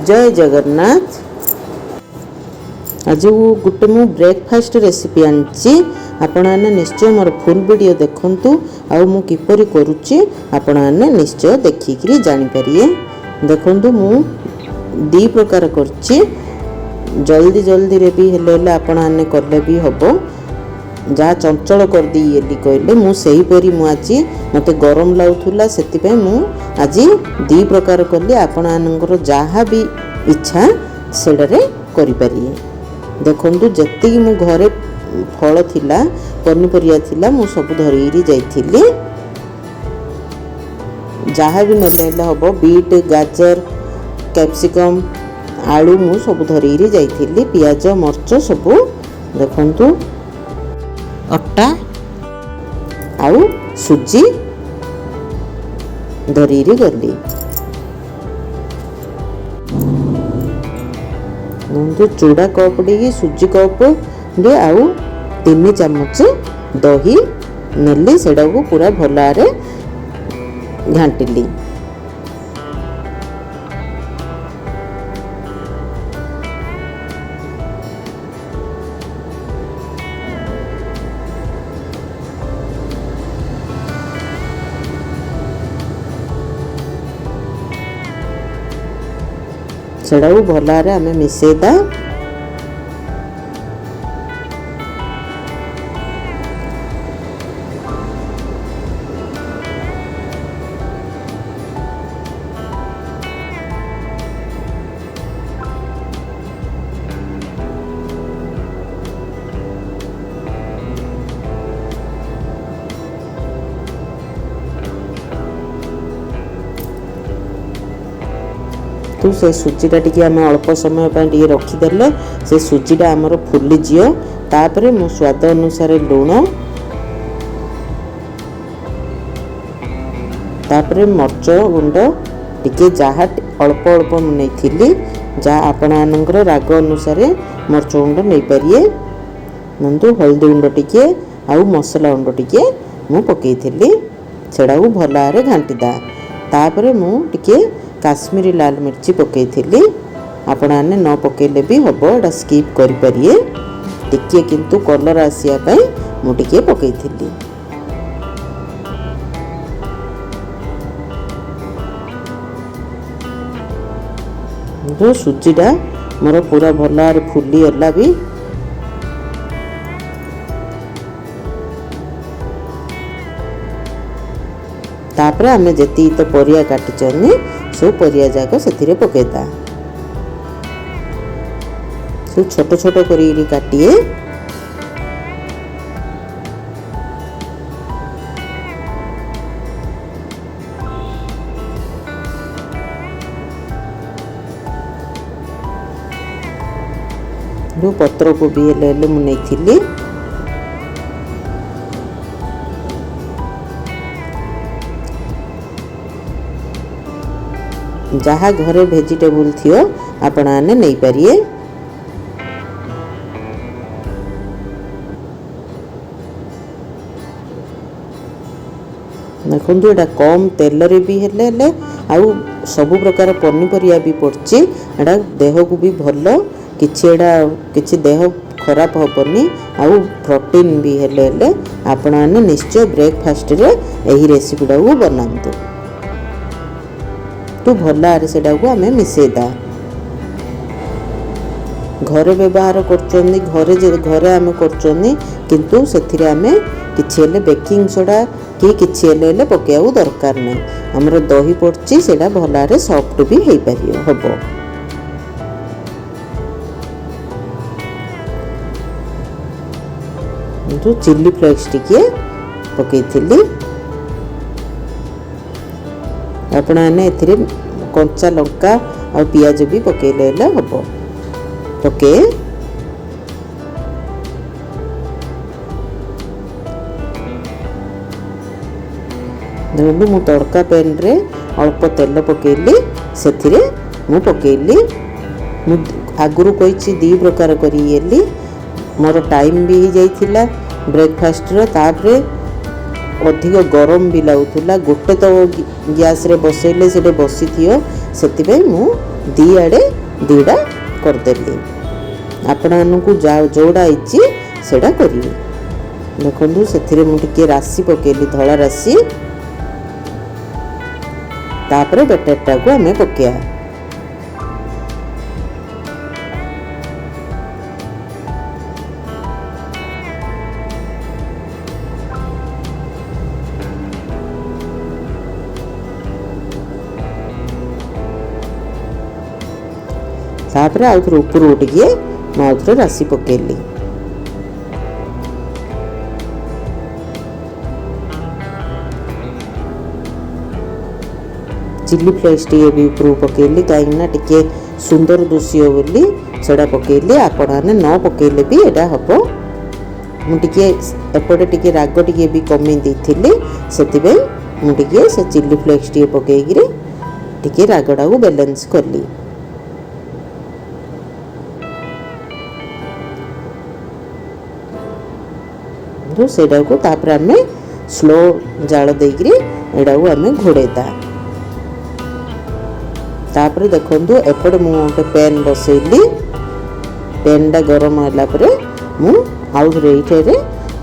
जय जगन्नाथ। आज गोटे मु ब्रेकफास्ट रेसिपी आनी आपण निश्चय मोर फुल वीडियो देखंतु आउ मु किपरि करूची आपण निश्चय देखिकी जानीपारे। देखंतु मु दी प्रकार करची जल्दी जल्दी रे भी हेले आपण कले भी हबो। जहाँ चंचल कर दी कहले मुझेपरी आज मत गरम लगुला से आज दी प्रकार कली आपण जहाँ भी इच्छा सेडे करें। देखु जी मु घरे फल थिला पनीपरिया थिला मु सब धरी जाइली जहाँ भी नेले हम बीट गाजर कैप्सिकम आलू मु सब धरी जाइली पियाज मर्च सब देखु अट्टा आउ सुजी धरी गली चूड़ा कप डी सुजी कप डी आउ 3 चम्मच दही नेली सेडा को पूरा भलारे घांटिली। सेडा को भलारे आमे मिसेदा। तो से सुजीटा टी आम अल्प समय टी रखीदे से सुजीटा आमर फुलीजी। तापर मो स्वाद अनुसार लुण तापर मर्च गुंड टी जहाँ अल्प अल्प नहीं जहाँ आपण राग अनुसार मर्च गुंड नहीं पारे नंतु हल्दी गुंड टी आउ मसला गुंड टी मु पकई सेड़ा को भलारे घांटीदा। तापर मुझे काश्मीरी लाल मिर्ची पकई थी आपण न पकेले भी हम एटा स्किप करें टिके किंतु कलर आसिया मुझे पकई थी। जो सुजीटा मोर पूरा भलार फुली गला भी तापर आमे जति तो परिया काटिचनी सब परिया जाक से पकेदा सब छोट छोट करी काटिए। जो पत्र कोबी हेले मु नहीं जहाँ घरे वेजिटेबल थियो आपण आने नहीं पारिए। देखो एटा कम तेल रे भी हेले आउ सब प्रकार पनीपरिया भी पड़ची एटा देह को भी भल किछि देह खराब हेनी आउ प्रोटीन भी हेले आपण आने निश्चय ब्रेकफास्ट रे एही रेसिपी को बनातु। तो भलारे सेडा को आमे मिसेदा घरे व्यवहार करचोनी घरे आमे करचोनी किंतु सेथिरे आमे किछि हेले बेकिंग सोडा कि किछि हेले पकेउ दरकार नै। हमर दही पड़ची सेडा भलारे सॉफ्ट भी हेई पारियो हबो। तो चिल्ली फ्लेक्स टिके पकेइथिली आपण एथिरे कंचा लंका और पियाज भी पकेले हम पके देखो मु तड़का पैन रे अल्प तेल पकेली से मु पकेली मु आगुरु कही दी प्रकार करी मोर टाइम भी जाइथिला ब्रेकफास्ट रो। तापरे अधिक गरम भी लगुला गोटे तो गैस रे बसैले से बसी थी से मु दी आड़े दीटा करदेली आपण को जोड़ा इच्छी सेटा करिए। देखो से मुझे राशि पकेली धला राशि तापर बेटरटा को आम पकया तापर आउथरे ऊपर उठिए आउथरे राशि पकेली चिली फ्लेक्स टी भी ऊपर पकेली कहीं टे सुंदर दुषियो बोली सेटा पकेली आपण मैंने न पकेले भी एटा हम मुझे एपटे टे राग टे भी कमी देती से मुझे से चिली फ्लेक्स टी पकईकि टे रागटा को बैलेंस कली। सेटा को तापर आम स्लो जाल देकरी एटा को आम घोड़ेदा तापर देखो एपटे मु गोटे पैन बसैली पैनटा गरम होला परे मु आउ थे ये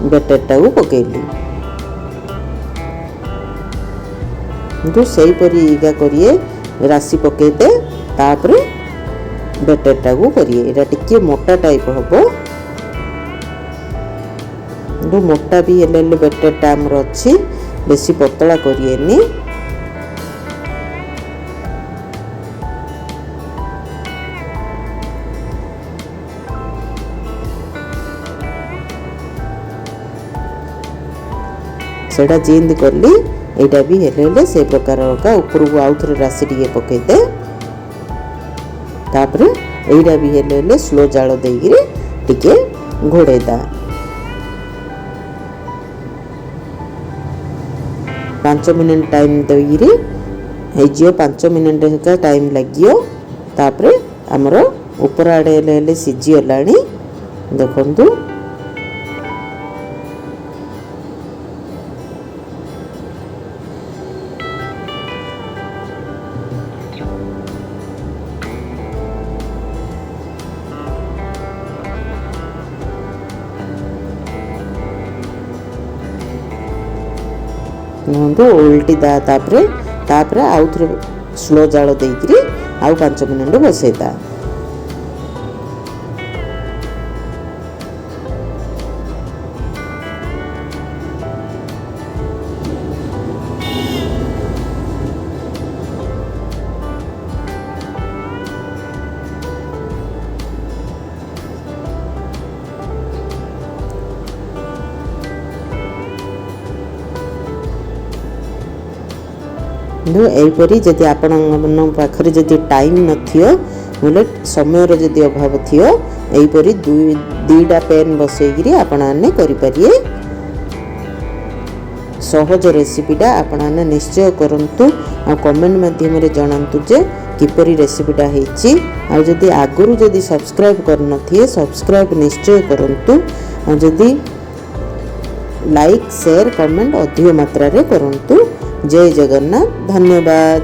बेटरटा को पकईली तो सही परी इगा करिए राशि पकईदे तापर बेटरटा को करिए एटा टिके मोटा टाइप हम मोटा भी हेले बेटरटा आमर अच्छी बेसी पतला करिएनी सेटा जेंद करली एटा भी हेले से प्रकार का ऊपर को आउ थे राशि टे पकईदे तापर एटा भी हेले स्लो जाल देकरी टिके घोड़ेदा 5 मिनट टाइम देरी हो 5 मिनट का टाइम लगियो तापर आमर ऊपर आड़े हेले सीझीगला देखु उल्टी दा तापर आउ थे स्लो जाल देकरी आउ 5 मिनट बसैदा यहीपरी जदि आपण पाखरे जदि टाइम नथियो बोले समय जदि अभाव थियो यहीपरी दुईटा पैन बसईकरी आपण आने करि परिए। सहज रेसिपीटा आपण आने निश्चय करंतु आ कमेंट माध्यम रे जणांतु जे किपरि रेसिपीटा हेची आ जदि आगुरु जदि सब्सक्राइब करनथिए सब्सक्राइब निश्चय करंतु आ जदि लाइक शेयर कमेंट अधिक मात्रा रे करंतु। जय जगन्नाथ धन्यवाद।